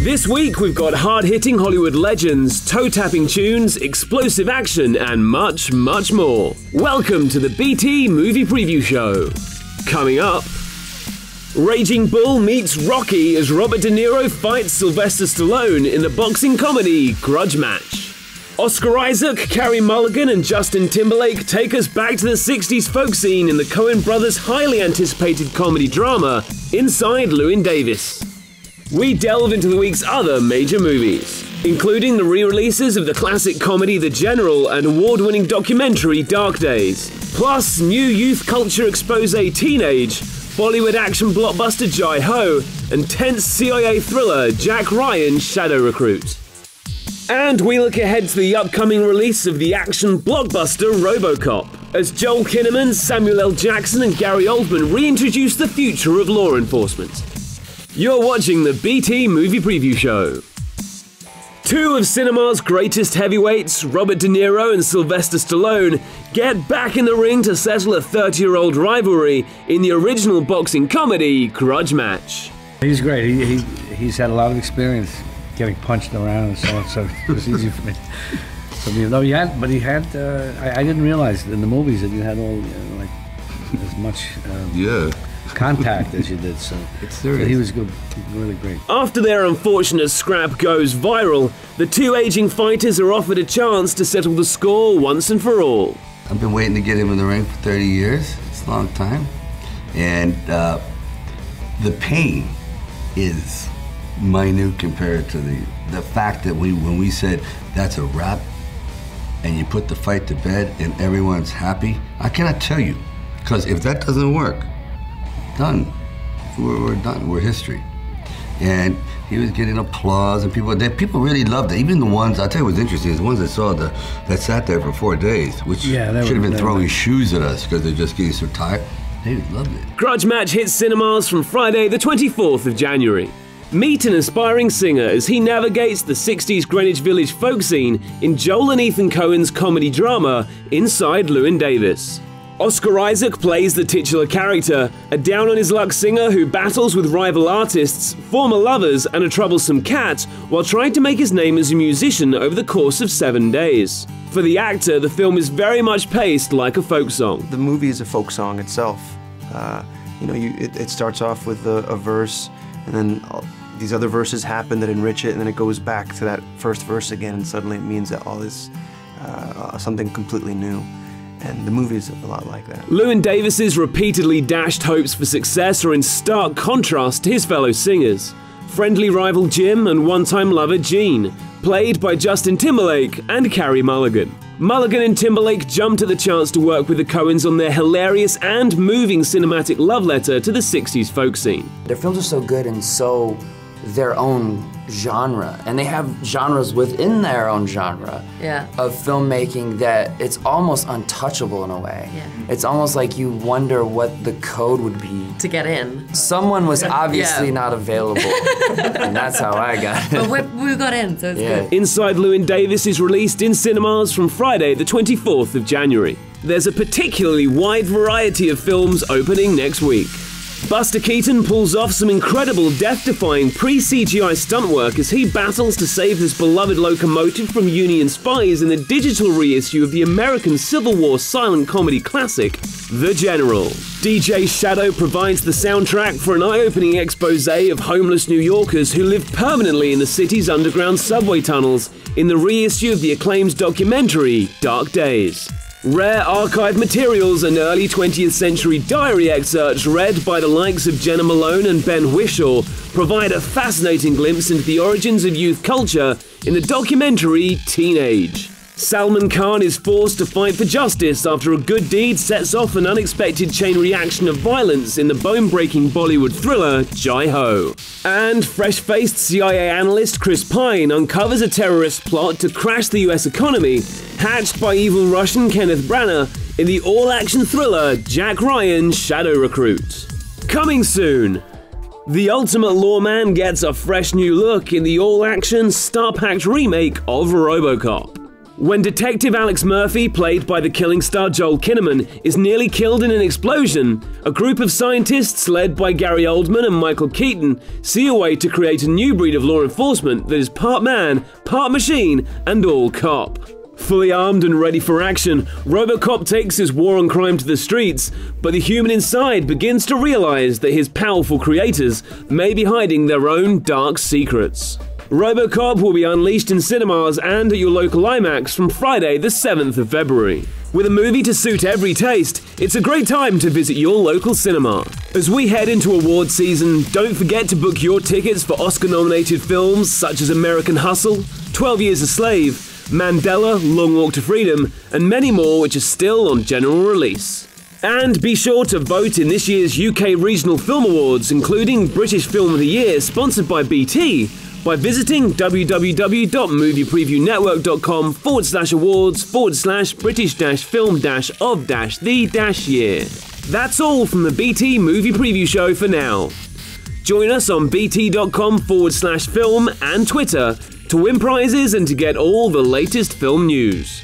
This week we've got hard-hitting Hollywood legends, toe-tapping tunes, explosive action, and much, much more. Welcome to the BT Movie Preview Show. Coming up, Raging Bull meets Rocky as Robert De Niro fights Sylvester Stallone in the boxing comedy Grudge Match. Oscar Isaac, Carey Mulligan, and Justin Timberlake take us back to the 60s folk scene in the Coen brothers' highly anticipated comedy drama Inside Llewyn Davis. We delve into the week's other major movies, including the re-releases of the classic comedy The General and award-winning documentary Dark Days, plus new youth culture expose Teenage, Bollywood action blockbuster Jai Ho, and tense CIA thriller Jack Ryan's Shadow Recruit. And we look ahead to the upcoming release of the action blockbuster Robocop, as Joel Kinnaman, Samuel L. Jackson, and Gary Oldman reintroduce the future of law enforcement. You're watching the BT Movie Preview Show. Two of cinema's greatest heavyweights, Robert De Niro and Sylvester Stallone, get back in the ring to settle a 30-year-old rivalry in the original boxing comedy Grudge Match. He's great. He's had a lot of experience getting punched around and so on, so it was easy for me. So, no, I didn't realize in the movies that you had all, like, as much contact as you did, so it's serious. So he was good, really great. After their unfortunate scrap goes viral, the two aging fighters are offered a chance to settle the score once and for all. I've been waiting to get him in the ring for 30 years. It's a long time. And the pain is minute compared to the fact that when we said that's a wrap and you put the fight to bed and everyone's happy, I cannot tell you, because if that doesn't work, done. We're done. We're history. And he was getting applause, and people really loved it. Even the ones, I'll tell you what's interesting, is the ones that sat there for 4 days, which should have been throwing shoes at us because they're just getting so tired. They loved it. Grudge Match hits cinemas from Friday the 24th of January. Meet an aspiring singer as he navigates the 60s Greenwich Village folk scene in Joel and Ethan Coen's comedy drama Inside Llewyn Davis. Oscar Isaac plays the titular character, a down-on-his-luck singer who battles with rival artists, former lovers, and a troublesome cat while trying to make his name as a musician over the course of 7 days. For the actor, the film is very much paced like a folk song. The movie is a folk song itself. It starts off with a verse, and then these other verses happen that enrich it, and then it goes back to that first verse again, and suddenly it means that all is something completely new. And the movie is a lot like that. Llewyn Davis's repeatedly dashed hopes for success are in stark contrast to his fellow singers. Friendly rival Jim and one-time lover Gene, played by Justin Timberlake and Carey Mulligan. Mulligan and Timberlake jumped at the chance to work with the Coens on their hilarious and moving cinematic love letter to the 60s folk scene. Their films are so good and so their own genre, and they have genres within their own genre of filmmaking that it's almost untouchable in a way. It's almost like you wonder what the code would be to get in. Someone was obviously not available, and that's how I got it. But we got in, so it's good. Inside Llewyn Davis is released in cinemas from Friday the 24th of January. There's a particularly wide variety of films opening next week. Buster Keaton pulls off some incredible death-defying pre-CGI stunt work as he battles to save his beloved locomotive from Union spies in the digital reissue of the American Civil War silent comedy classic, The General. DJ Shadow provides the soundtrack for an eye-opening expose of homeless New Yorkers who live permanently in the city's underground subway tunnels in the reissue of the acclaimed documentary Dark Days. Rare archive materials and early 20th century diary excerpts read by the likes of Jenna Malone and Ben Whishaw provide a fascinating glimpse into the origins of youth culture in the documentary Teenage. Salman Khan is forced to fight for justice after a good deed sets off an unexpected chain reaction of violence in the bone-breaking Bollywood thriller Jai Ho. And fresh-faced CIA analyst Chris Pine uncovers a terrorist plot to crash the US economy, hatched by evil Russian Kenneth Branagh in the all-action thriller Jack Ryan's Shadow Recruit. Coming soon! The Ultimate Lawman gets a fresh new look in the all-action, star-packed remake of Robocop. When Detective Alex Murphy, played by the killing star Joel Kinnaman, is nearly killed in an explosion, a group of scientists led by Gary Oldman and Michael Keaton see a way to create a new breed of law enforcement that is part man, part machine, and all cop. Fully armed and ready for action, Robocop takes his war on crime to the streets, but the human inside begins to realize that his powerful creators may be hiding their own dark secrets. Robocop will be unleashed in cinemas and at your local IMAX from Friday the 7th of February. With a movie to suit every taste, it's a great time to visit your local cinema. As we head into award season, don't forget to book your tickets for Oscar-nominated films such as American Hustle, 12 Years a Slave, Mandela, Long Walk to Freedom, and many more which are still on general release. And be sure to vote in this year's UK Regional Film Awards, including British Film of the Year, sponsored by BT, by visiting www.moviepreviewnetwork.com/awards/British-film-of-the-year. That's all from the BT Movie Preview Show for now. Join us on bt.com/film and Twitter to win prizes and to get all the latest film news.